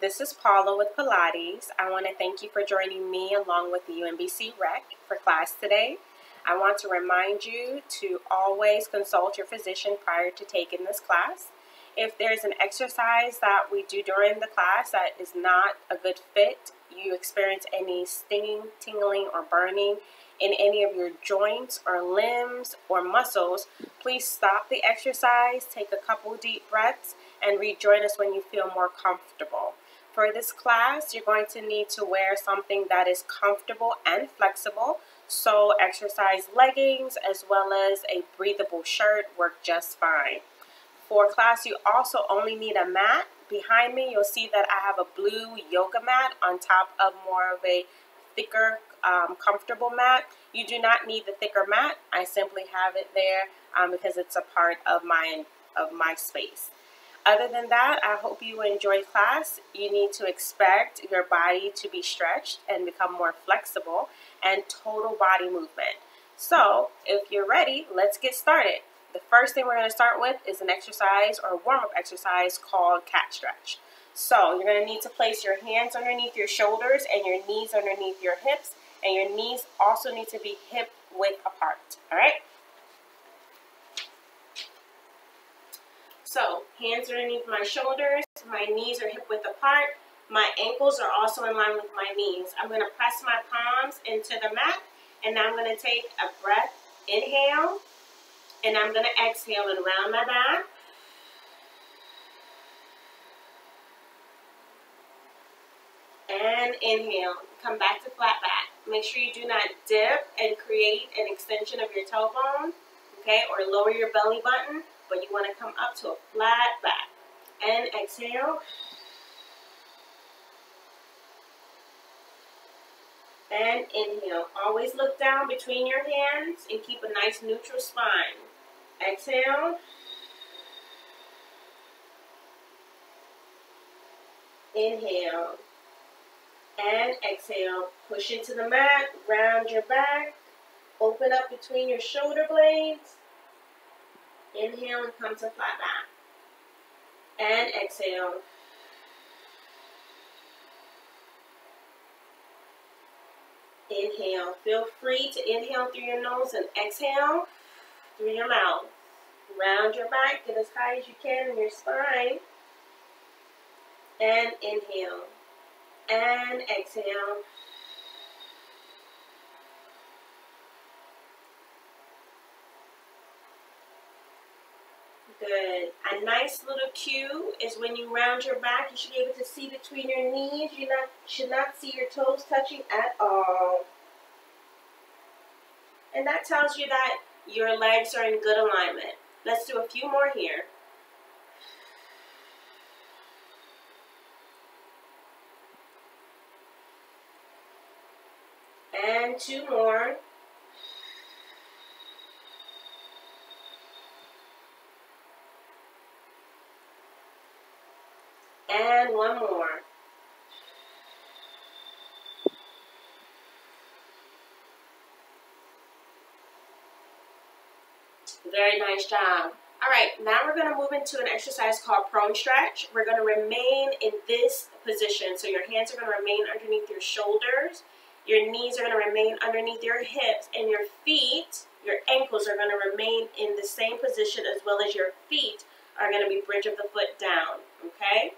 this is Paula with Pilates. I want to thank you for joining me along with the UMBCrec for class today. I want to remind you to always consult your physician prior to taking this class. If there's an exercise that we do during the class that is not a good fit, you experience any stinging, tingling, or burning in any of your joints or limbs or muscles, please stop the exercise, take a couple deep breaths, and rejoin us when you feel more comfortable. For this class, you're going to need to wear something that is comfortable and flexible, so exercise leggings as well as a breathable shirt work just fine. For class, you also only need a mat. Behind me, you'll see that I have a blue yoga mat on top of more of a thicker, comfortable mat. You do not need the thicker mat. I simply have it there because it's a part of my space. Other than that, I hope you enjoy class. You need to expect your body to be stretched and become more flexible and total body movement. So, if you're ready, let's get started. The first thing we're going to start with is an exercise or warm-up exercise called cat stretch. So you're going to need to place your hands underneath your shoulders and your knees underneath your hips, and your knees also need to be hip width apart. All right? So hands underneath my shoulders, my knees are hip width apart, my ankles are also in line with my knees. I'm going to press my palms into the mat, and now I'm going to take a breath, inhale, and I'm going to exhale and round my back. And inhale, come back to flat back. Make sure you do not dip and create an extension of your tailbone, okay, or lower your belly button, but you want to come up to a flat back. And exhale. And inhale. Always look down between your hands and keep a nice neutral spine. Exhale. Inhale. And exhale. Push into the mat. Round your back. Open up between your shoulder blades. Inhale and come to flat back. And exhale. Inhale. Feel free to inhale through your nose and exhale through your mouth. Round your back, get as high as you can in your spine. And inhale. And exhale. Good. A nice little cue is when you round your back, you should be able to see between your knees. You should not see your toes touching at all. And that tells you that your legs are in good alignment. Let's do a few more here. And two more. And one more. Very nice job. All right, now we're going to move into an exercise called prone stretch. We're going to remain in this position. So your hands are going to remain underneath your shoulders. Your knees are going to remain underneath your hips, and your feet, your ankles are going to remain in the same position, as well as your feet are going to be bridge of the foot down, okay?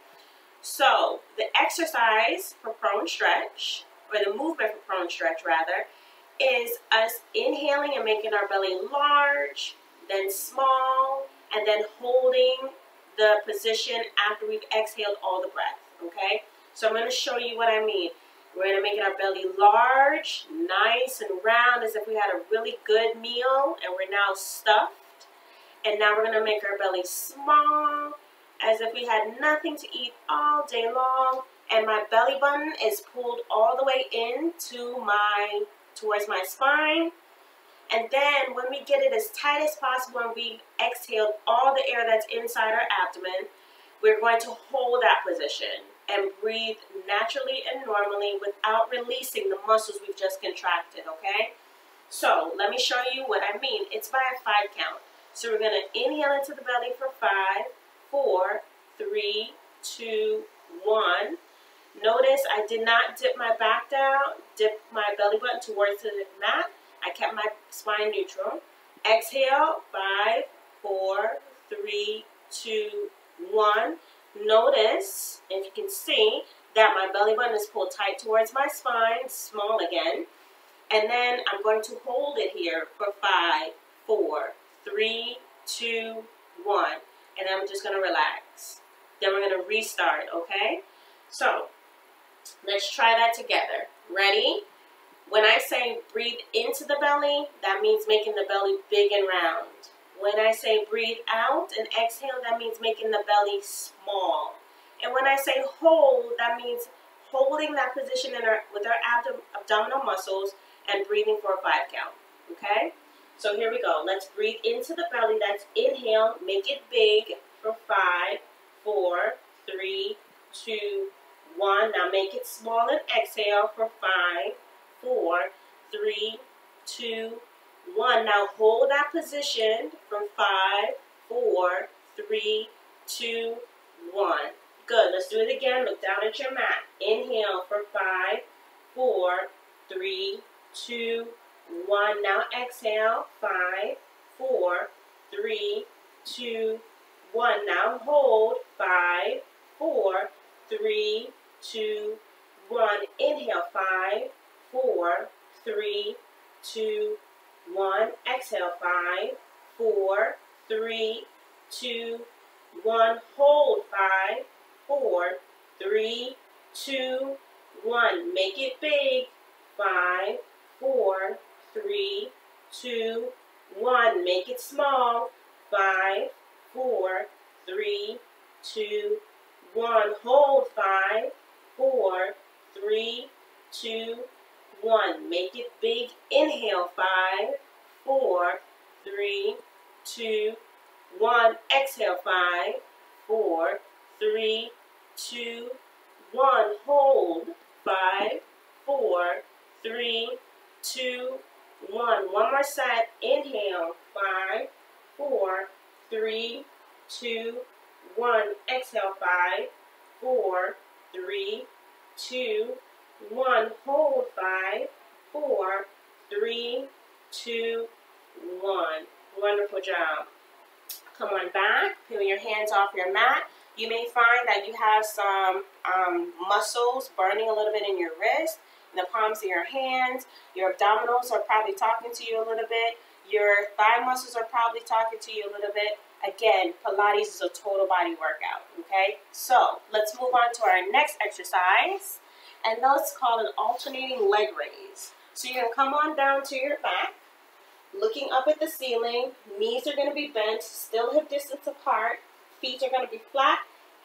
So the exercise for prone stretch, or the movement for prone stretch rather, is us inhaling and making our belly large, then small, and then holding the position after we've exhaled all the breath, okay? So I'm going to show you what I mean. We're going to make our belly large, nice and round, as if we had a really good meal and we're now stuffed. And now we're going to make our belly small, as if we had nothing to eat all day long. And my belly button is pulled all the way into towards my spine. And then when we get it as tight as possible and we exhaled all the air that's inside our abdomen, we're going to hold that position and breathe naturally and normally without releasing the muscles we've just contracted, okay? So let me show you what I mean. It's by a 5 count. So we're going to inhale into the belly for 5, 4, 3, 2, 1. Notice I did not dip my back down, dip my belly button towards the mat. I kept my spine neutral. Exhale, 5, 4, 3, 2, 1. Notice, if you can see, that my belly button is pulled tight towards my spine, small again. And then I'm going to hold it here for 5, 4, 3, 2, 1. And I'm just going to relax. Then we're going to restart, okay? So, let's try that together. Ready? When I say breathe into the belly, that means making the belly big and round. When I say breathe out and exhale, that means making the belly small. And when I say hold, that means holding that position with our abdominal muscles and breathing for a 5 count. Okay? So here we go. Let's breathe into the belly. That's inhale. Make it big for 5, 4, 3, 2, 1. Now make it small and exhale for 5, 4, 3, 2, 1. Now hold that position from 5, 4, 3, 2, 1. Good. Let's do it again. Look down at your mat. Inhale for 5, 4, 3, 2, 1. Now exhale. 5, 4, 3, 2, 1. Now hold. 5, 4, 3, 2, 1. Inhale. 5, 4, 3, 2, 1. Exhale. 5, 4, 3, 2, 1. Hold. 5, 4, 3, 2, 1. Make it big. 5, 4, 3, 2, 1. Make it small. 5, 4, 3, 2, 1. Hold. 5, 4, 3, 2, 1. Make it big. Inhale. 5, 4, 3, 2, 1. Exhale. 5, 4, 3, 2, 1. Hold. 5, 4, 3, 2, 1. One more set. Inhale. 5, 4, 3, 2, 1. Exhale. 5, 4, 3, 2, 1. Hold. 5, 4, 3, 2, 1. Wonderful job. Come on back. Peel your hands off your mat. You may find that you have some muscles burning a little bit in your wrist, in the palms of your hands. Your abdominals are probably talking to you a little bit. Your thigh muscles are probably talking to you a little bit. Again, Pilates is a total body workout, okay? So, let's move on to our next exercise, and that's called an alternating leg raise. So you're going to come on down to your back, looking up at the ceiling. Knees are going to be bent, still hip distance apart. Feet are going to be flat.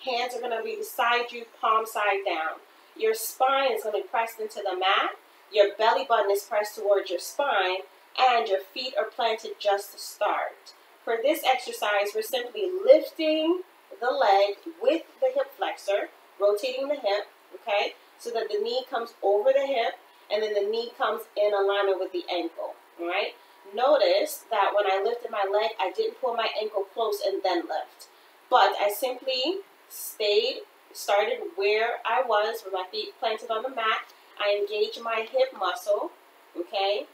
Hands are going to be beside you, palm side down. Your spine is going to be pressed into the mat. Your belly button is pressed towards your spine, and your feet are planted just to start. For this exercise, we're simply lifting the leg with the hip flexor, rotating the hip, okay, so that the knee comes over the hip, and then the knee comes in alignment with the ankle, all right? Notice that when I lifted my leg, I didn't pull my ankle close and then lift. But I simply started where I was, with my feet planted on the mat. I engaged my hip muscle, okay?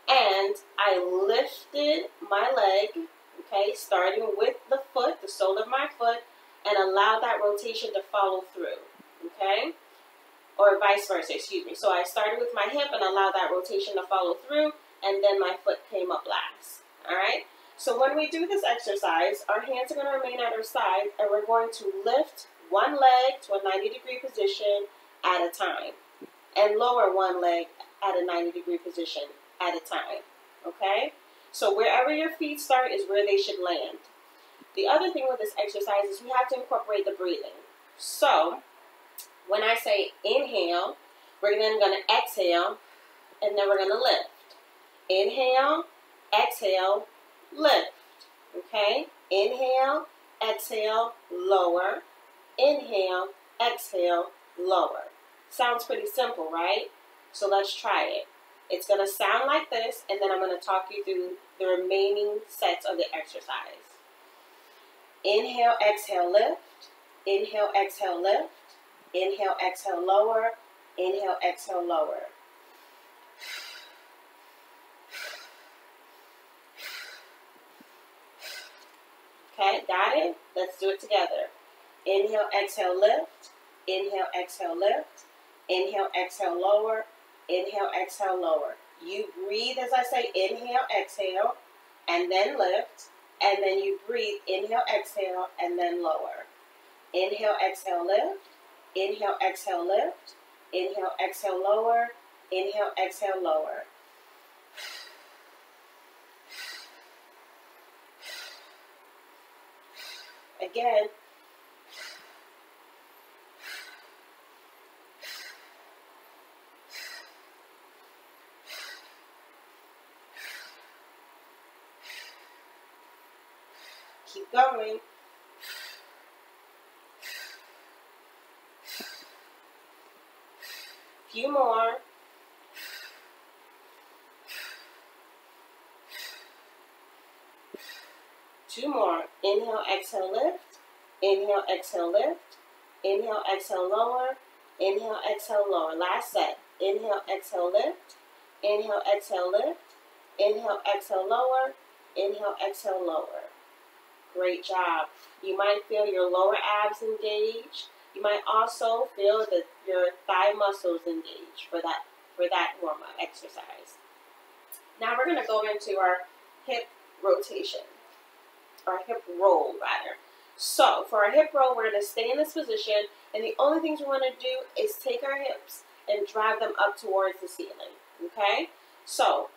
And I lifted my leg, okay, starting with the foot, the sole of my foot, and allowed that rotation to follow through, okay? Or vice versa, excuse me. So I started with my hip and allowed that rotation to follow through, and then my foot came up last, all right? So when we do this exercise, our hands are going to remain at our sides, and we're going to lift one leg to a 90-degree position at a time, and lower one leg at a 90-degree position at a time, okay? So wherever your feet start is where they should land. The other thing with this exercise is we have to incorporate the breathing. So when I say inhale, we're then going to exhale, and then we're going to lift. Inhale, exhale, lift, okay? Inhale, exhale, lower. Inhale, exhale, lower. Sounds pretty simple, right? So let's try it. It's going to sound like this, and then I'm going to talk you through the remaining sets of the exercise. Inhale, exhale, lift. Inhale, exhale, lift. Inhale, exhale, lower. Inhale, exhale, lower. Okay, got it? Let's do it together. Inhale, exhale, lift. Inhale, exhale, lift. Inhale, exhale, lower. Inhale, exhale, lower. You breathe as I say inhale, exhale, and then lift. And then you breathe inhale, exhale, and then lower. Inhale, exhale, lift. Inhale, exhale, lift. Inhale, exhale, lower. Inhale, exhale, lower. Again. Keep going. Few more. Two more. Inhale, exhale, lift. Inhale, exhale, lift. Inhale, exhale, lower. Inhale, exhale, lower. Last set. Inhale, exhale, lift. Inhale, exhale, lift. Inhale, exhale, lower. Inhale, exhale, lower. Great job. You might feel your lower abs engaged. You might also feel that your thigh muscles engaged for that warm-up exercise. Now we're going to go into our hip rotation, or hip roll rather. So for our hip roll, we're going to stay in this position, and the only things we want to do is take our hips and drive them up towards the ceiling. Okay? So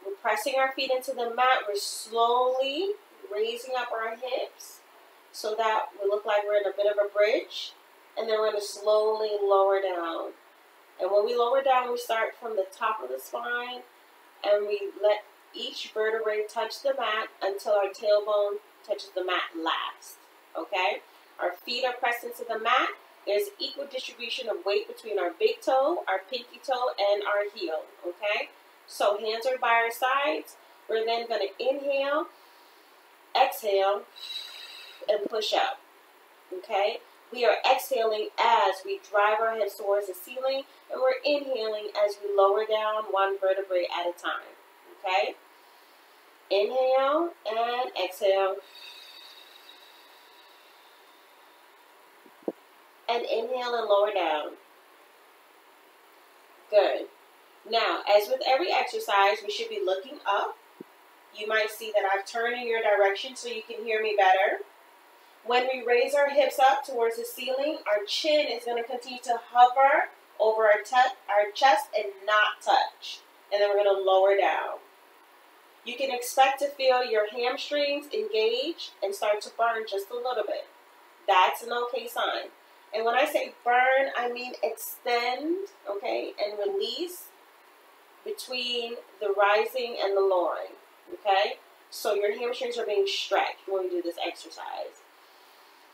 we're pressing our feet into the mat. We're slowly raising up our hips so that we look like we're in a bit of a bridge, and then we're going to slowly lower down. And when we lower down, we start from the top of the spine, and we let each vertebrae touch the mat until our tailbone touches the mat last. Okay? Our feet are pressed into the mat. There's equal distribution of weight between our big toe, our pinky toe, and our heel. Okay? So hands are by our sides. We're then going to inhale, exhale, and push up. Okay? We are exhaling as we drive our hips towards the ceiling, and we're inhaling as we lower down one vertebrae at a time. Okay? Inhale and exhale. And inhale and lower down. Good. Now, as with every exercise, we should be looking up. You might see that I've turned in your direction so you can hear me better. When we raise our hips up towards the ceiling, our chin is going to continue to hover over our chest and not touch. And then we're going to lower down. You can expect to feel your hamstrings engage and start to burn just a little bit. That's an okay sign. And when I say burn, I mean extend, okay, and release between the rising and the lowering, okay? So your hamstrings are being stretched when we do this exercise.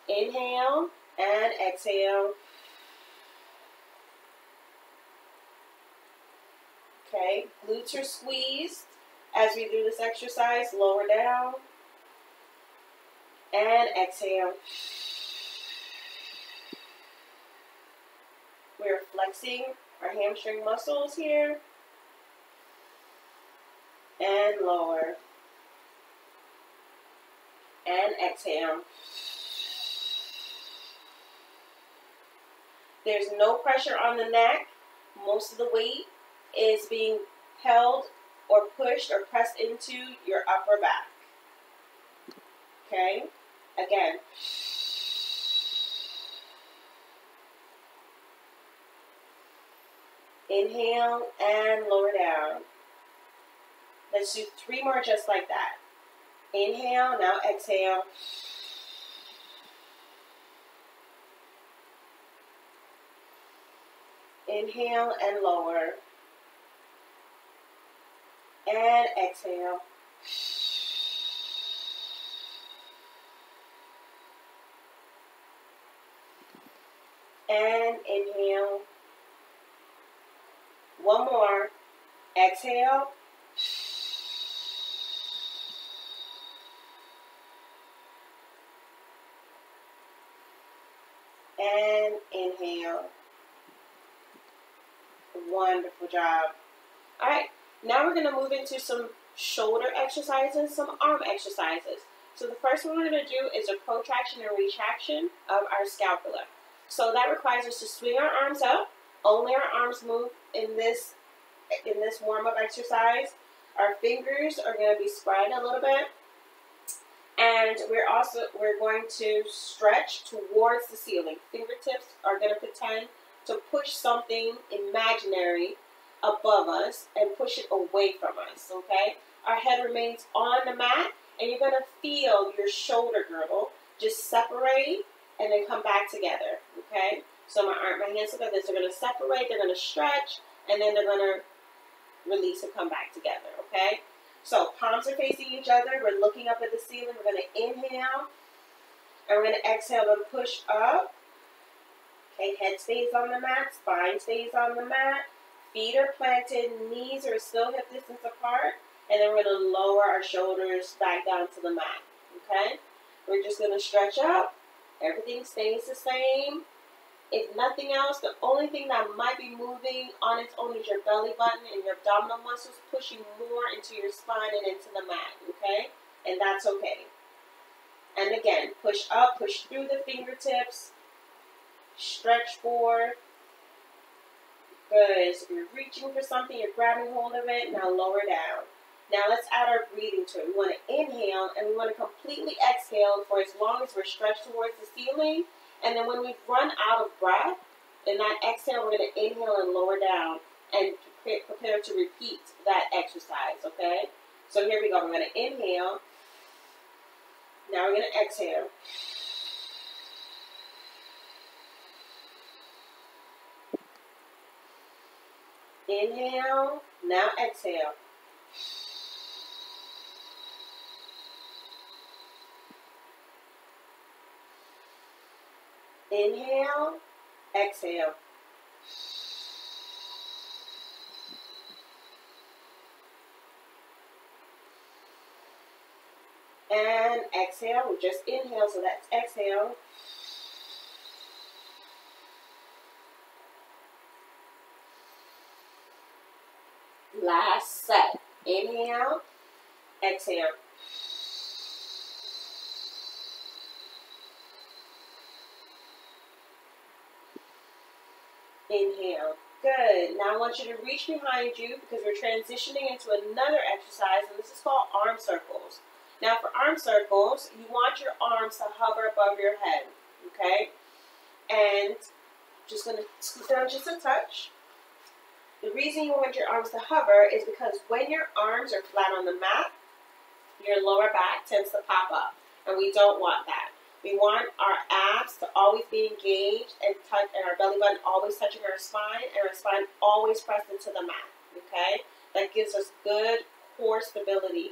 Inhale and exhale. Okay, glutes are squeezed as we do this exercise. Lower down and exhale. We're flexing our hamstring muscles here. And lower. And exhale. There's no pressure on the neck. Most of the weight is being held or pushed or pressed into your upper back. Okay? Again. Inhale and lower down. Let's do 3 more just like that. Inhale, now exhale. Inhale and lower. And exhale. And inhale. One more. Exhale. and inhale. Wonderful job. All right, now we're going to move into some shoulder exercises, some arm exercises. So the first one we're going to do is a protraction and retraction of our scapula. So that requires us to swing our arms up. Only our arms move in this warm-up exercise. Our fingers are going to be spread a little bit. And we're going to stretch towards the ceiling. Fingertips are going to pretend to push something imaginary above us and push it away from us, okay? Our head remains on the mat, and you're going to feel your shoulder girdle just separate and then come back together, okay? So my hands like this. They're going to separate, they're going to stretch, and then they're going to release and come back together, okay? So palms are facing each other. We're looking up at the ceiling. We're going to inhale, and we're going to exhale and push up. Okay, head stays on the mat, spine stays on the mat, feet are planted, knees are still hip distance apart, and then we're going to lower our shoulders back down to the mat, okay? We're just going to stretch up. Everything stays the same. If nothing else, the only thing that might be moving on its own is your belly button and your abdominal muscles pushing more into your spine and into the mat, okay? And that's okay. And again, push up, push through the fingertips. Stretch forward. Good. So if you're reaching for something, you're grabbing hold of it. Now lower down. Now let's add our breathing to it. We want to inhale and we want to completely exhale for as long as we're stretched towards the ceiling. And then when we run out of breath, in that exhale, we're going to inhale and lower down and prepare to repeat that exercise, okay? So here we go. We're going to inhale. Now we're going to exhale. Inhale, now exhale. Inhale, exhale. And exhale, we just inhale, so that's exhale. Last set. Inhale, exhale. Inhale. Good. Now I want you to reach behind you because we're transitioning into another exercise, and this is called arm circles. Now for arm circles, you want your arms to hover above your head, okay? And just going to scoot down just a touch. The reason you want your arms to hover is because when your arms are flat on the mat, your lower back tends to pop up, and we don't want that. We want our abs to always be engaged and our belly button always touching our spine, and our spine always pressed into the mat, okay? That gives us good core stability.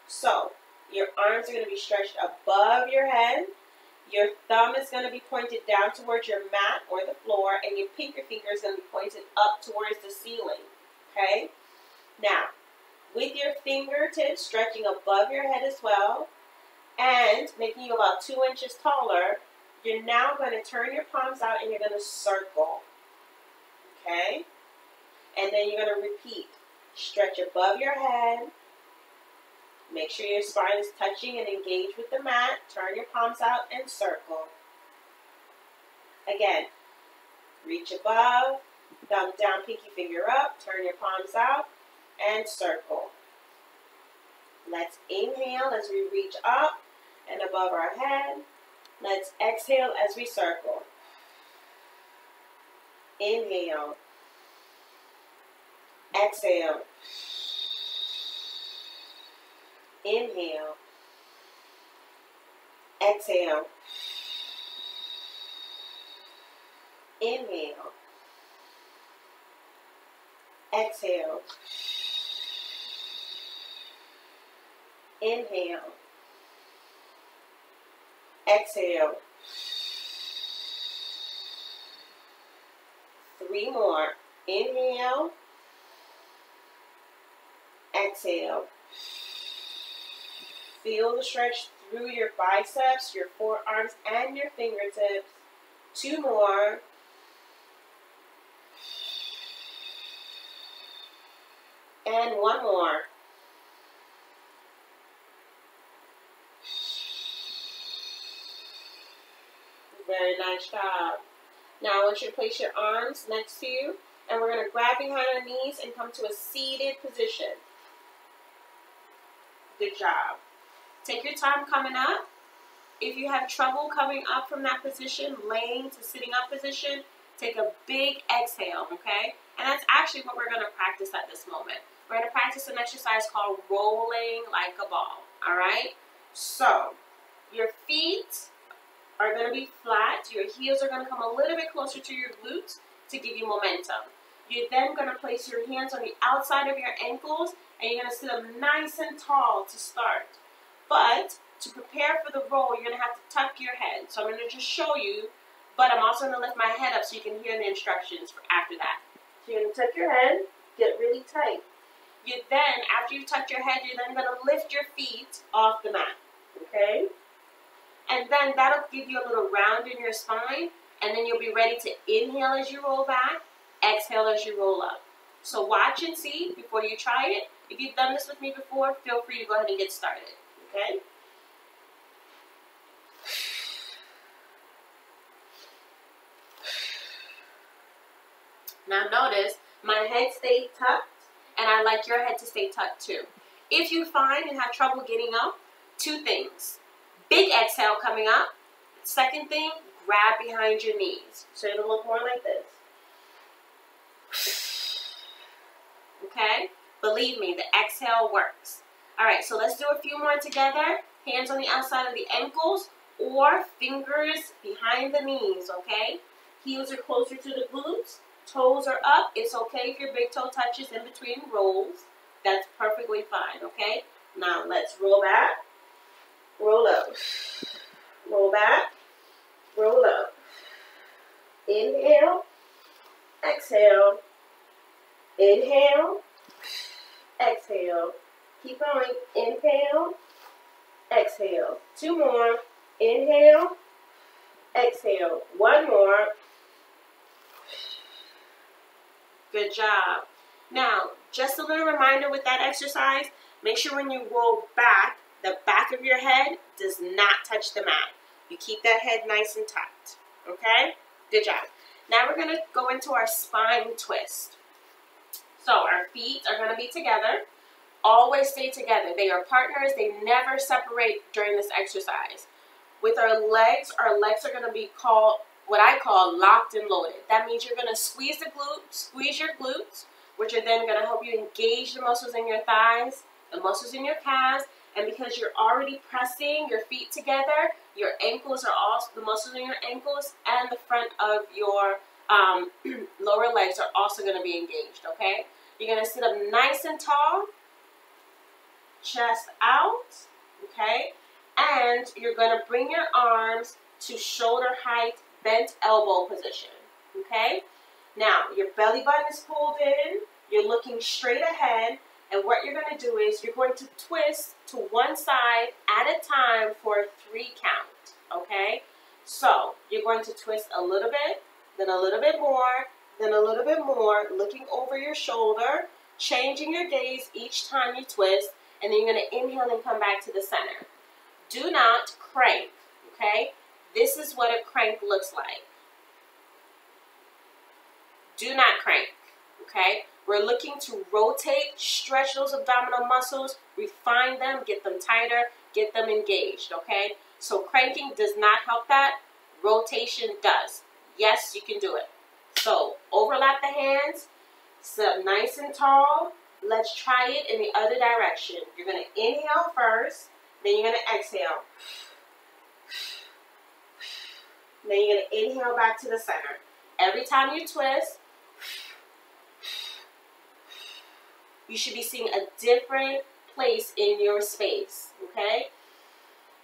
So, your arms are going to be stretched above your head. Your thumb is going to be pointed down towards your mat or the floor, and your pinky finger is going to be pointed up towards the ceiling, okay? Now, with your fingertips stretching above your head as well, and making you about 2 inches taller, you're now going to turn your palms out and you're going to circle, okay? And then you're going to repeat. Stretch above your head. Make sure your spine is touching and engaged with the mat. Turn your palms out and circle. Again, reach above, thumb down, pinky finger up, turn your palms out, and circle. Let's inhale as we reach up and above our head. Let's exhale as we circle. Inhale. Exhale. Inhale. Exhale. Inhale. Exhale. Inhale. Exhale. 3 more. Inhale. Exhale. Feel the stretch through your biceps, your forearms, and your fingertips. 2 more. And 1 more. Very nice job. Now I want you to place your arms next to you, and we're going to grab behind our knees and come to a seated position. Good job. Take your time coming up. If you have trouble coming up from that position, laying to sitting up position, take a big exhale, okay? And that's actually what we're going to practice at this moment. We're going to practice an exercise called rolling like a ball, all right? So, your feet are going to be flat. Your heels are going to come a little bit closer to your glutes to give you momentum. You're then going to place your hands on the outside of your ankles, and you're going to sit up nice and tall to start. But to prepare for the roll, you're going to have to tuck your head. So I'm going to just show you, but I'm also going to lift my head up so you can hear the instructions for after that. So you're going to tuck your head, get really tight. You then, after you tuck your head, you're then going to lift your feet off the mat, okay? And then that'll give you a little round in your spine, and then you'll be ready to inhale as you roll back, exhale as you roll up. So watch and see before you try it. If you've done this with me before, feel free to go ahead and get started, okay? Now notice, my head stayed tucked, and I like your head to stay tucked too. If you find and have trouble getting up, 2 things. Big exhale coming up. Second thing, grab behind your knees. So it'll look more like this. Okay? Believe me, the exhale works. All right, so let's do a few more together. Hands on the outside of the ankles or fingers behind the knees, okay? Heels are closer to the glutes. Toes are up. It's okay if your big toe touches in between rolls. That's perfectly fine, okay? Now let's roll back, roll up, roll back, roll up. Inhale, exhale, inhale, exhale. Keep going. Inhale, exhale. 2 more. Inhale, exhale. 1 more. Good job. Now, just a little reminder with that exercise, make sure when you roll back, the back of your head does not touch the mat. You keep that head nice and tucked. Okay? Good job. Now we're going to go into our spine twist. So our feet are going to be together. Always stay together. They are partners. They never separate during this exercise. With our legs are going to be called what I call locked and loaded. That means you're going to squeeze your glutes, which are then going to help you engage the muscles in your thighs, the muscles in your calves, and because you're already pressing your feet together, your ankles are also, the muscles in your ankles and the front of your lower legs are also going to be engaged, okay? You're going to sit up nice and tall, chest out, okay? And you're going to bring your arms to shoulder height, bent elbow position, okay? Now, your belly button is pulled in, you're looking straight ahead, and what you're going to do is you're going to twist to one side at a time for a 3 count, okay? So, you're going to twist a little bit, then a little bit more, then a little bit more, looking over your shoulder, changing your gaze each time you twist, and then you're going to inhale and come back to the center. Do not crank, okay? This is what a crank looks like. Do not crank, okay? We're looking to rotate, stretch those abdominal muscles, refine them, get them tighter, get them engaged, okay? So cranking does not help that. Rotation does. Yes, you can do it. So overlap the hands, sit up nice and tall. Let's try it in the other direction. You're going to inhale first, then you're going to exhale. Then you're going to inhale back to the center. Every time you twist, you should be seeing a different place in your space, okay?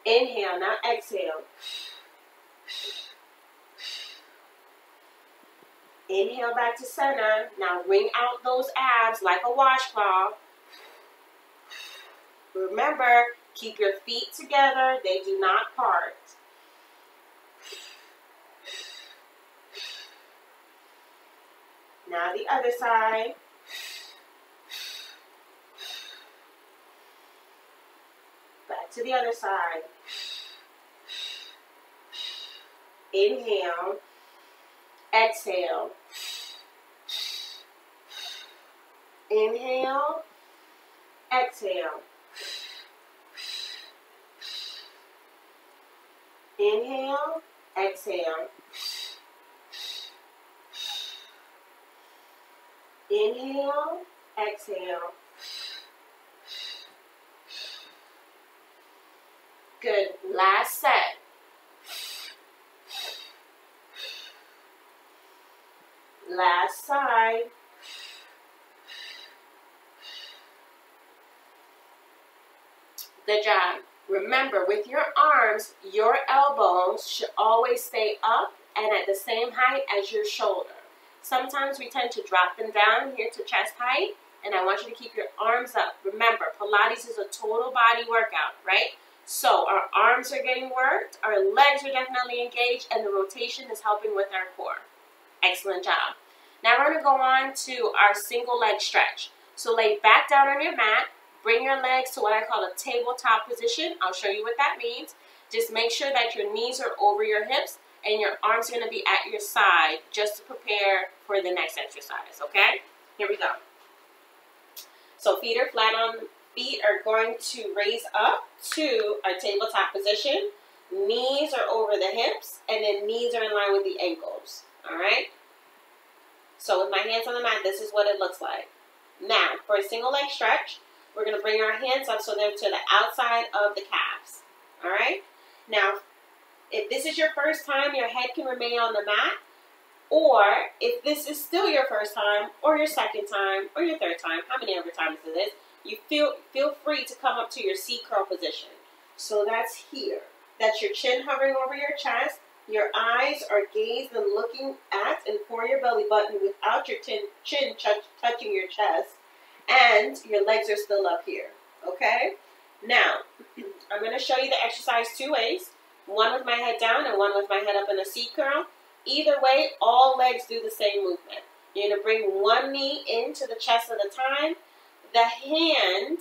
Inhale, now exhale. Inhale back to center. Now wring out those abs like a washcloth. Remember, keep your feet together. They do not part. Now the other side. Back to the other side. Inhale. Exhale. Inhale. Exhale. Inhale. Exhale. Inhale. Exhale. Good. Last set. Last side. Good job. Remember, with your arms, your elbows should always stay up and at the same height as your shoulder. Sometimes we tend to drop them down here to chest height, and I want you to keep your arms up. Remember, Pilates is a total body workout, right? So our arms are getting worked, our legs are definitely engaged, and the rotation is helping with our core. Excellent job. Now we're going to go on to our single leg stretch. So lay back down on your mat. Bring your legs to what I call a tabletop position. I'll show you what that means. Just make sure that your knees are over your hips and your arms are going to be at your side just to prepare for the next exercise, okay? Here we go. So feet are flat on, feet are going to raise up to our tabletop position. Knees are over the hips and then knees are in line with the ankles, all right? So with my hands on the mat, this is what it looks like. Now, for a single leg stretch, we're going to bring our hands up so they're to the outside of the calves, all right? Now, if this is your first time, your head can remain on the mat, or if this is still your first time, or your second time, or your third time, how many ever times it is, you feel free to come up to your C-curl position. So that's here. That's your chin hovering over your chest. Your eyes are gazed and looking at and for your belly button without your chin touching your chest. And your legs are still up here, okay? Now, I'm going to show you the exercise two ways. One with my head down and one with my head up in a C-curl. Either way, all legs do the same movement. You're going to bring one knee into the chest at a time. The hand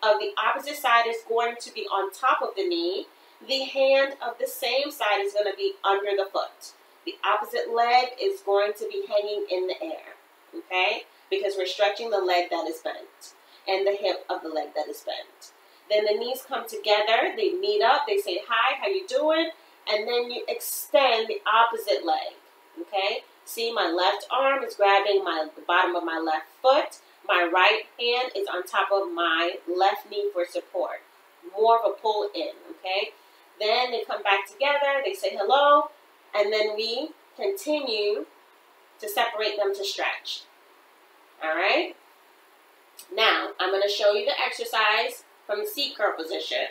of the opposite side is going to be on top of the knee. The hand of the same side is going to be under the foot. The opposite leg is going to be hanging in the air, okay? Because we're stretching the leg that is bent and the hip of the leg that is bent. Then the knees come together, they meet up, they say, hi, how you doing? And then you extend the opposite leg, okay? See, my left arm is grabbing the bottom of my left foot. My right hand is on top of my left knee for support. More of a pull in, okay? Then they come back together, they say hello, and then we continue to separate them to stretch. All right? Now, I'm going to show you the exercise from the C-curl position.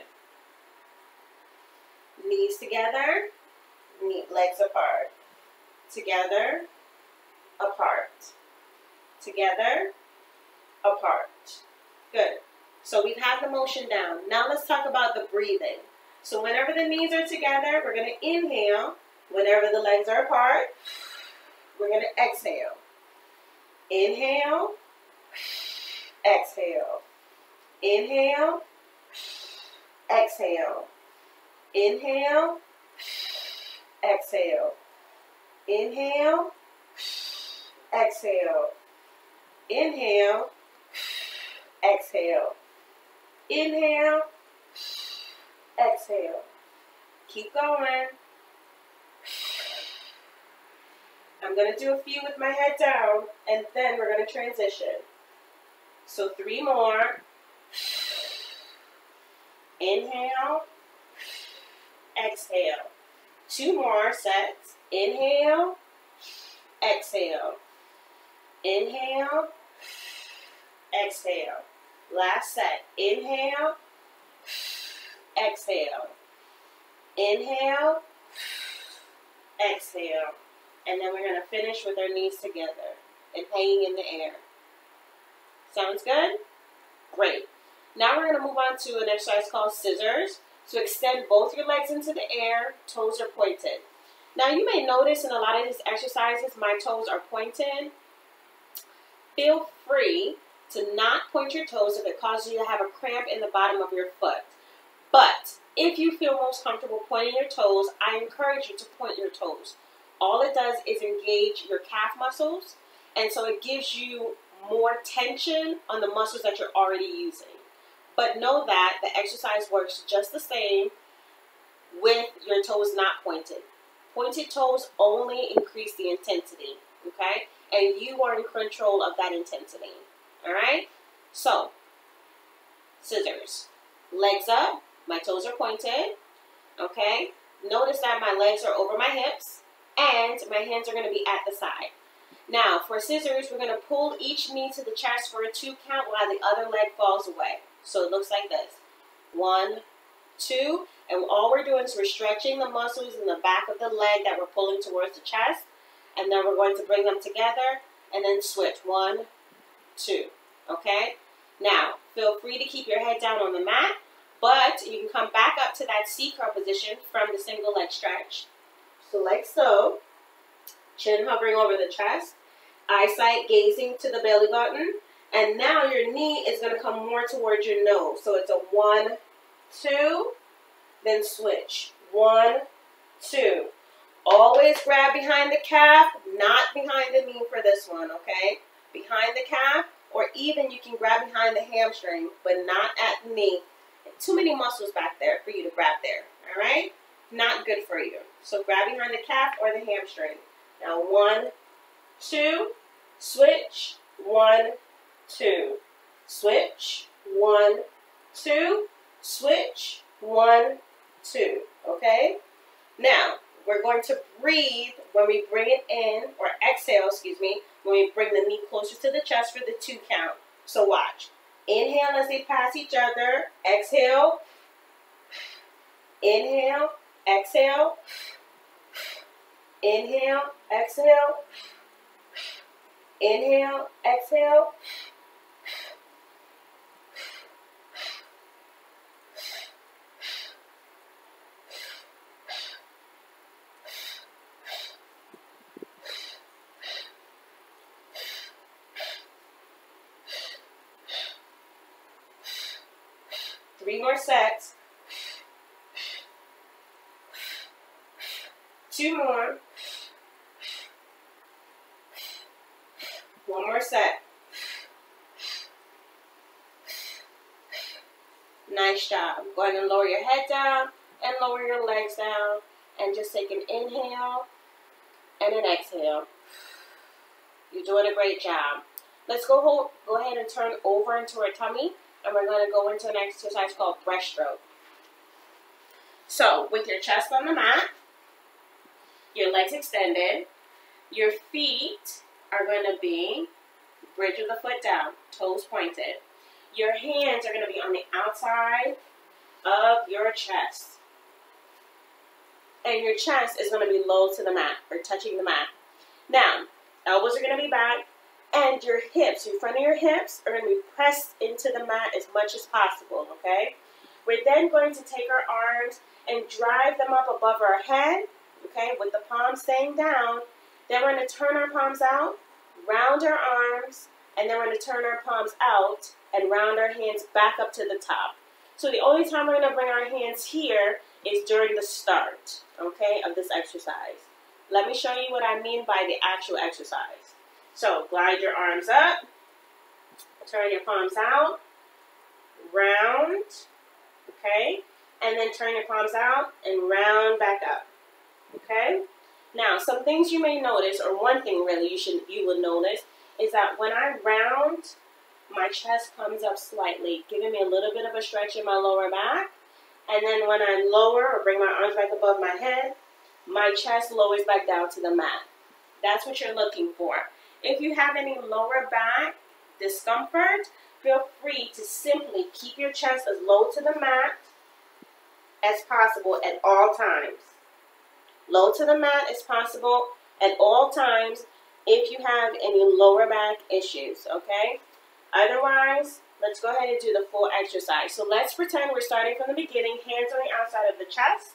Knees together, legs apart. Together, apart. Together, apart. Good. So we've had the motion down. Now let's talk about the breathing. So whenever the knees are together, we're going to inhale. Whenever the legs are apart, we're going to exhale. Inhale, exhale. Inhale, exhale. Inhale, exhale. Inhale, exhale. Inhale, exhale. Inhale, exhale. Keep going. I'm going to do a few with my head down, and then we're going to transition. So 3 more. Inhale, exhale. 2 more sets. Inhale, exhale. Inhale, exhale. Last set. Inhale, exhale. Inhale, exhale. And then we're going to finish with our knees together and hanging in the air. Sounds good? Great. Now we're going to move on to an exercise called scissors. So extend both your legs into the air, toes are pointed. Now you may notice in a lot of these exercises, my toes are pointed. feel free to not point your toes if it causes you to have a cramp in the bottom of your foot. But if you feel most comfortable pointing your toes, I encourage you to point your toes. All it does is engage your calf muscles, and so it gives you more tension on the muscles that you're already using. But know that the exercise works just the same with your toes not pointed. Pointed toes only increase the intensity, okay? And you are in control of that intensity, all right? So, scissors. Legs up, my toes are pointed, okay? Notice that my legs are over my hips, and my hands are going to be at the side. Now, for scissors, we're going to pull each knee to the chest for a 2 count while the other leg falls away. So it looks like this. 1, 2, and all we're doing is we're stretching the muscles in the back of the leg that we're pulling towards the chest, and then we're going to bring them together and then switch. 1, 2, okay? Now, feel free to keep your head down on the mat, but you can come back up to that C-curl position from the single leg stretch. So like so, chin hovering over the chest, eyesight gazing to the belly button, and now your knee is going to come more towards your nose. So it's a 1, 2, then switch. 1, 2. Always grab behind the calf, not behind the knee for this one, okay? Behind the calf, or even you can grab behind the hamstring, but not at the knee. Too many muscles back there for you to grab there, all right? Not good for you. So grab behind the calf or the hamstring. Now 1, 2, switch. 1, 2, switch. 1, 2, switch. 1, 2, okay? Now, we're going to breathe when we bring it in, or exhale, excuse me, when we bring the knee closer to the chest for the 2 count. So watch. Inhale as they pass each other. Exhale. Inhale. Exhale. Inhale. Exhale. Inhale. Exhale. Three more sets. 2 more. 1 more set. Nice job. Go ahead and lower your head down and lower your legs down, and just take an inhale and an exhale. You're doing a great job. Let's go ahead and turn over into our tummy, and we're going to go into an exercise called breaststroke. So, with your chest on the mat, your legs extended, your feet are going to be bridge of the foot down, toes pointed. Your hands are going to be on the outside of your chest. And your chest is going to be low to the mat, or touching the mat. Now, elbows are going to be back, and your hips, in front of your hips, are going to be pressed into the mat as much as possible, okay? We're then going to take our arms and drive them up above our head, okay, with the palms staying down. Then we're going to turn our palms out, round our arms, and then we're going to turn our palms out and round our hands back up to the top. So the only time we're going to bring our hands here is during the start, okay, of this exercise. Let me show you what I mean by the actual exercise. So glide your arms up, turn your palms out, round, okay, and then turn your palms out and round back up, okay? Now, some things you may notice, or one thing really you will notice, is that when I round, my chest comes up slightly, giving me a little bit of a stretch in my lower back. And then when I lower or bring my arms back above my head, my chest lowers back down to the mat. That's what you're looking for. If you have any lower back discomfort, feel free to simply keep your chest as low to the mat as possible at all times. Low to the mat as possible at all times if you have any lower back issues, okay? Otherwise, let's go ahead and do the full exercise. So let's pretend we're starting from the beginning, hands on the outside of the chest.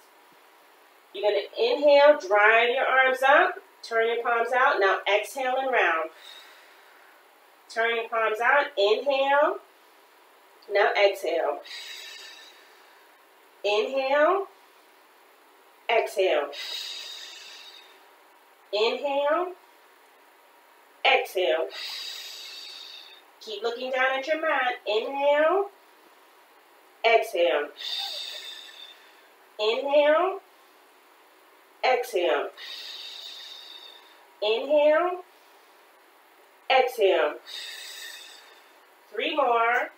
You're going to inhale, drive your arms up, turn your palms out. Now exhale and round. Turn your palms out. Inhale. Now exhale. Inhale. Exhale. Inhale. Exhale. Keep looking down at your mat. Inhale. Exhale. Inhale. Exhale. Inhale. Exhale. 3 more.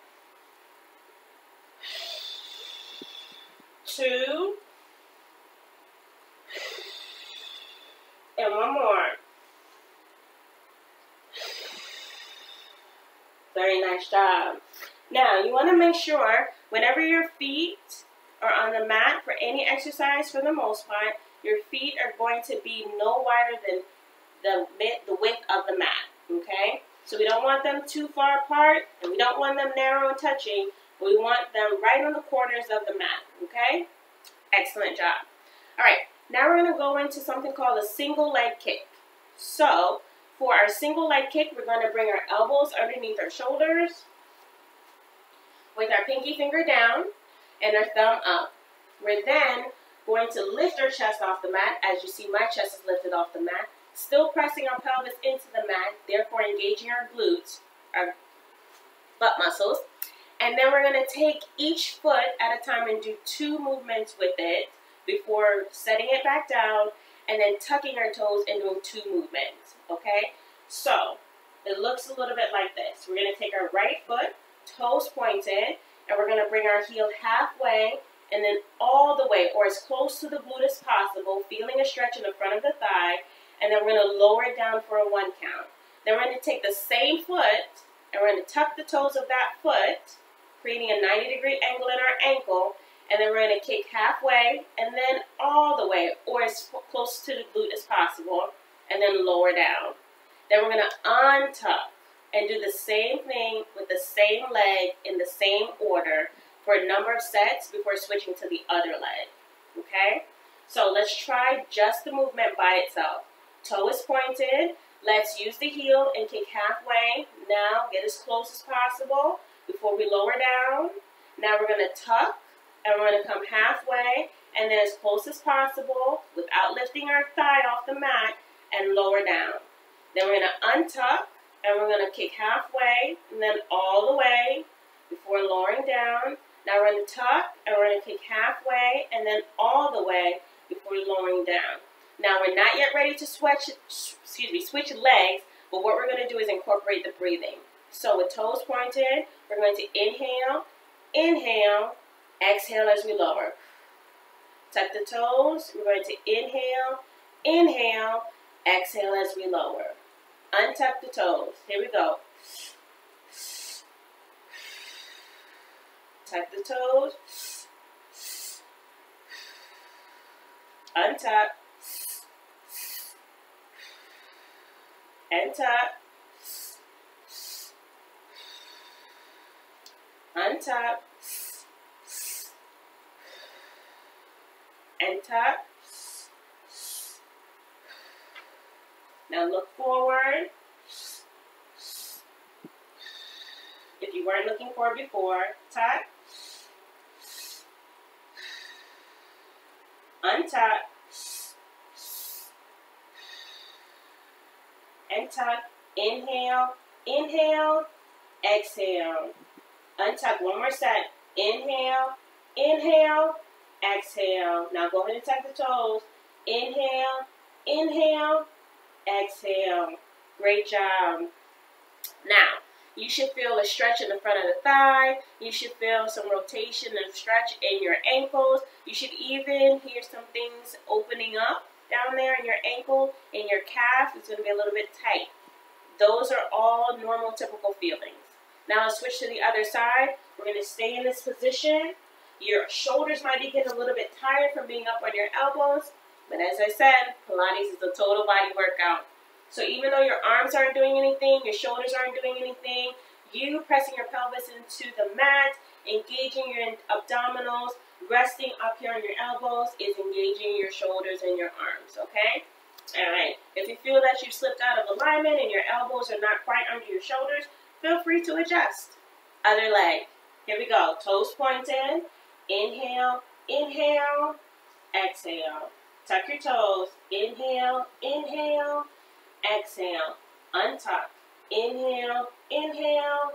2. And 1 more. Very nice job. Now, you want to make sure whenever your feet are on the mat for any exercise, for the most part, your feet are going to be no wider than the width of the mat, okay? So we don't want them too far apart, and we don't want them narrow and touching. We want them right on the corners of the mat, okay? Excellent job. All right, now we're going to go into something called a single leg kick. So for our single leg kick, we're going to bring our elbows underneath our shoulders with our pinky finger down and our thumb up. We're then going to lift our chest off the mat. As you see, my chest is lifted off the mat. Still pressing our pelvis into the mat, therefore engaging our glutes, our butt muscles. And then we're going to take each foot at a time and do 2 movements with it before setting it back down and then tucking our toes and doing 2 movements, okay? So it looks a little bit like this. We're going to take our right foot, toes pointed, and we're going to bring our heel halfway and then all the way, or as close to the glute as possible, feeling a stretch in the front of the thigh, and then we're going to lower it down for a 1 count. Then we're going to take the same foot, and we're going to tuck the toes of that foot, creating a 90-degree angle in our ankle, and then we're going to kick halfway, and then all the way, or as close to the glute as possible, and then lower down. Then we're going to untuck, and do the same thing with the same leg in the same order for a number of sets before switching to the other leg, okay? So let's try just the movement by itself. Toe is pointed. Let's use the heel and kick halfway. Now get as close as possible before we lower down. Now we're going to tuck, and we're going to come halfway, and then as close as possible without lifting our thigh off the mat, and lower down. Then we're going to untuck, and we're going to kick halfway, and then all the way before lowering down. Now we're going to tuck, and we're going to kick halfway, and then all the way before lowering down. Now we're not yet ready to switch legs, but what we're going to do is incorporate the breathing. So with toes pointed, we're going to inhale, inhale, exhale as we lower. Tuck the toes, we're going to inhale, inhale, exhale as we lower. Untuck the toes. Here we go. Tuck the toes. Untuck. And tuck. Untuck. And tuck. Now look forward. If you weren't looking forward before, tuck. Untuck. And tuck. Inhale, inhale, exhale. Untuck. 1 more set. Inhale, inhale, exhale. Now go ahead and tuck the toes. Inhale, inhale, exhale. Great job. Now, you should feel a stretch in the front of the thigh. You should feel some rotation and stretch in your ankles. You should even hear some things opening up down there in your ankle, in your calf. It's going to be a little bit tight. Those are all normal, typical feelings. Now let's switch to the other side. We're going to stay in this position. Your shoulders might be getting a little bit tired from being up on your elbows. But as I said, Pilates is a total body workout. So even though your arms aren't doing anything, your shoulders aren't doing anything, you pressing your pelvis into the mat, engaging your abdominals, resting up here on your elbows is engaging your shoulders and your arms, okay? All right. If you feel that you've slipped out of alignment and your elbows are not quite under your shoulders, feel free to adjust. Other leg. Here we go. Toes pointed. Inhale, inhale, exhale. Tuck your toes. Inhale, inhale, exhale. Untuck. Inhale, inhale,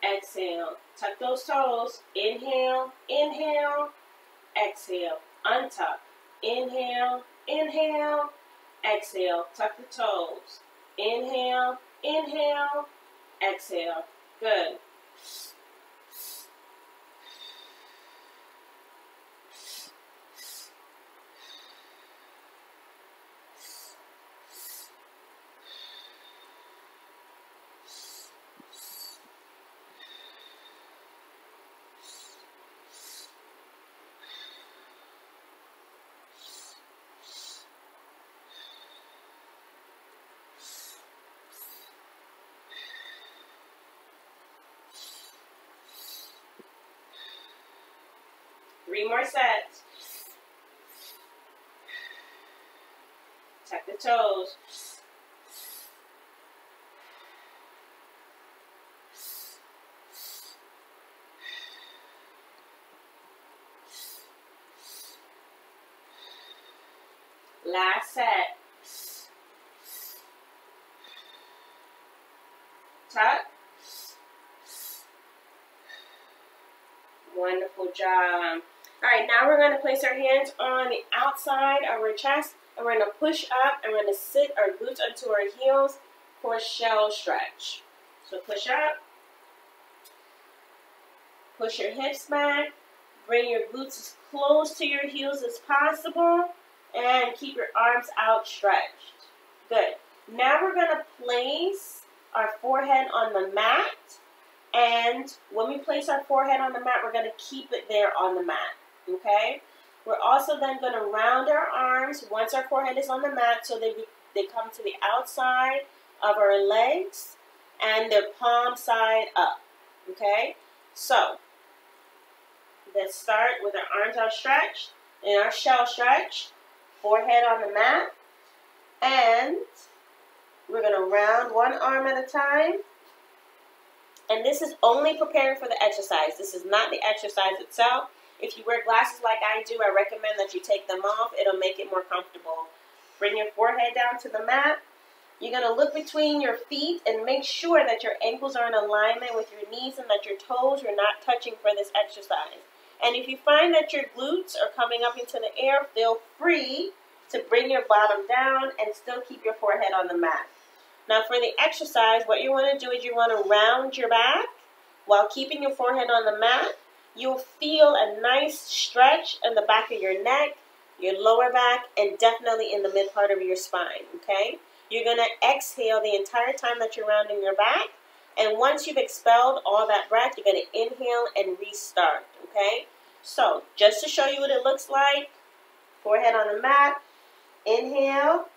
exhale. Tuck those toes. Inhale, inhale, exhale. Untuck. Inhale, inhale, exhale. Tuck the toes. Inhale, inhale, exhale. Good. Three more sets. Tuck the toes. Last set. Tuck. Wonderful job. All right, now we're going to place our hands on the outside of our chest, and we're going to push up, and we're going to sit our glutes onto our heels for a shell stretch. So push up, push your hips back, bring your glutes as close to your heels as possible, and keep your arms outstretched. Good. Now we're going to place our forehead on the mat, and when we place our forehead on the mat, we're going to keep it there on the mat. Okay? We're also then going to round our arms once our forehead is on the mat so they come to the outside of our legs and their palm side up. Okay? So, let's start with our arms outstretched in our shell stretch, forehead on the mat, and we're going to round one arm at a time. And this is only preparing for the exercise. This is not the exercise itself. If you wear glasses like I do, I recommend that you take them off. It'll make it more comfortable. Bring your forehead down to the mat. You're going to look between your feet and make sure that your ankles are in alignment with your knees and that your toes are not touching for this exercise. And if you find that your glutes are coming up into the air, feel free to bring your bottom down and still keep your forehead on the mat. Now for the exercise, what you want to do is you want to round your back while keeping your forehead on the mat. You'll feel a nice stretch in the back of your neck, your lower back, and definitely in the mid part of your spine, okay? You're going to exhale the entire time that you're rounding your back, and once you've expelled all that breath, you're going to inhale and restart, okay? So, just to show you what it looks like, forehead on the mat, inhale.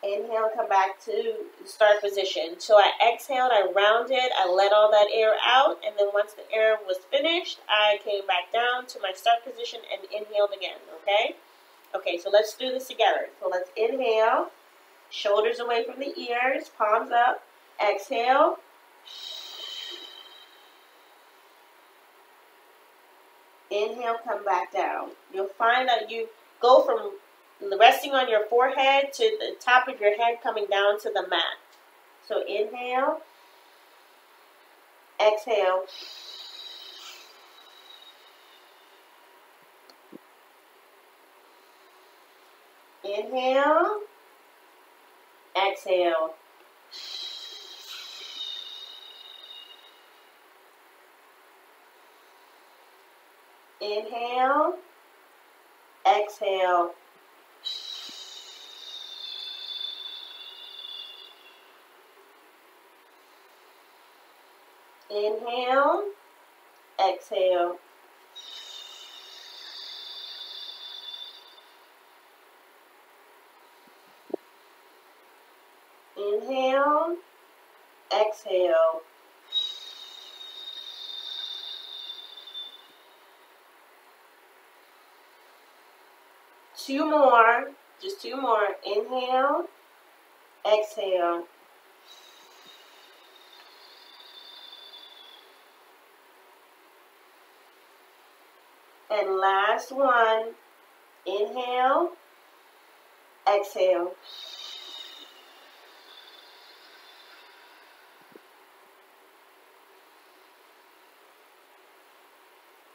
Inhale, come back to start position. So I exhaled, I rounded, I let all that air out, and then once the air was finished, I came back down to my start position and inhaled again, okay? Okay, so let's do this together. So let's inhale, shoulders away from the ears, palms up. Exhale. Inhale, come back down. You'll find that you go from resting on your forehead to the top of your head coming down to the mat. So inhale, exhale. Inhale, exhale. Inhale, exhale. Inhale, exhale. Inhale, exhale. 2 more. Just 2 more. Inhale. Exhale. And last one. Inhale. Exhale.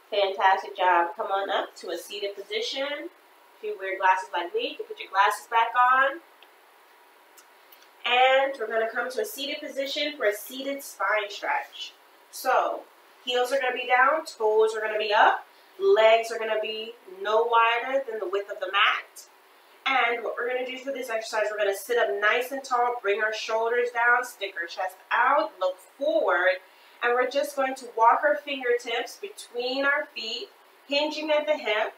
Fantastic job. Come on up to a seated position. If you wear glasses like me, you can put your glasses back on. And we're going to come to a seated position for a seated spine stretch. So, heels are going to be down, toes are going to be up, legs are going to be no wider than the width of the mat. And what we're going to do for this exercise, we're going to sit up nice and tall, bring our shoulders down, stick our chest out, look forward. And we're just going to walk our fingertips between our feet, hinging at the hip.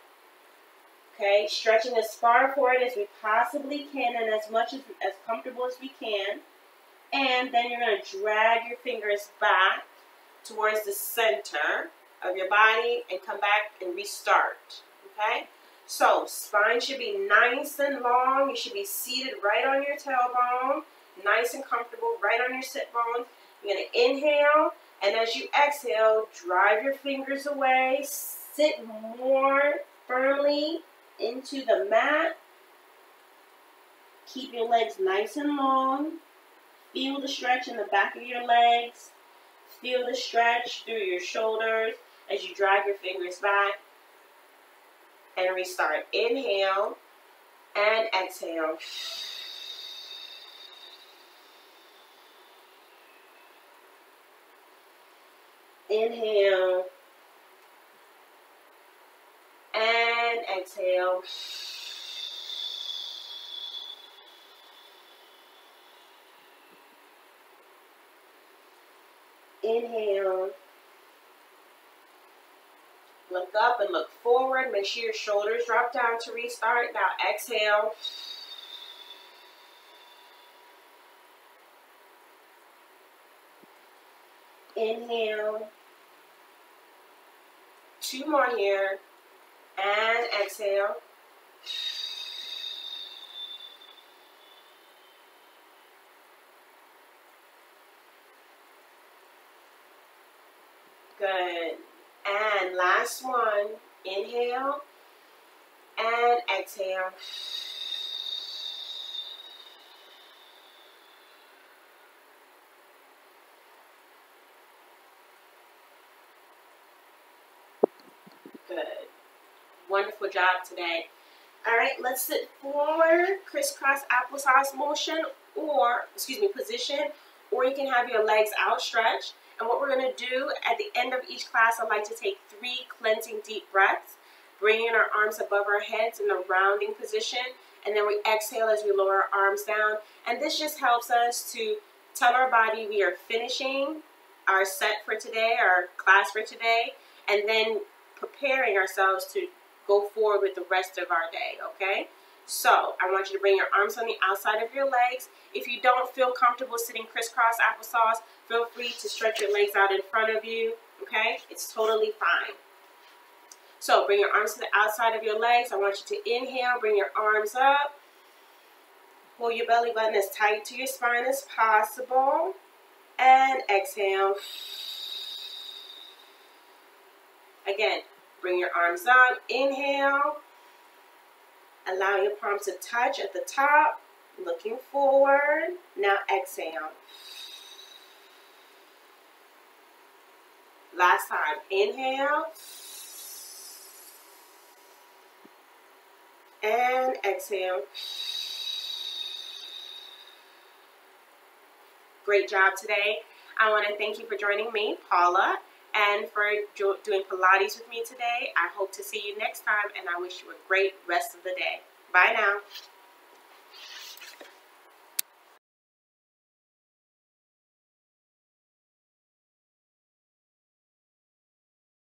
Okay, stretching as far forward as we possibly can and as much as comfortable as we can. And then you're going to drag your fingers back towards the center of your body and come back and restart. Okay, so spine should be nice and long. You should be seated right on your tailbone, nice and comfortable, right on your sit bones. You're going to inhale. And as you exhale, drive your fingers away, sit more firmly into the mat. Keep your legs nice and long. Feel the stretch in the back of your legs. Feel the stretch through your shoulders as you drive your fingers back. And restart. Inhale and exhale. Inhale and exhale. Inhale. Look up and look forward. Make sure your shoulders drop down to restart. Now exhale. Inhale. 2 more here. And exhale. Good. And last one. Inhale. And exhale. Good. Wonderful job today. All right, let's sit forward, crisscross applesauce motion, position, or you can have your legs outstretched. And what we're going to do at the end of each class, I'd like to take 3 cleansing deep breaths, bringing our arms above our heads in a rounding position, and then we exhale as we lower our arms down. And this just helps us to tell our body we are finishing our set for today, our class for today, and then preparing ourselves to go forward with the rest of our day, okay? So I want you to bring your arms on the outside of your legs. If you don't feel comfortable sitting crisscross applesauce, feel free to stretch your legs out in front of you, okay? It's totally fine. So bring your arms to the outside of your legs. I want you to inhale, bring your arms up. Pull your belly button as tight to your spine as possible. And exhale. Again, bring your arms up. Inhale. Allow your palms to touch at the top. Looking forward. Now exhale. Last time. Inhale. And exhale. Great job today. I want to thank you for joining me, Paula, and for doing Pilates with me today. I hope to see you next time, and I wish you a great rest of the day. Bye now.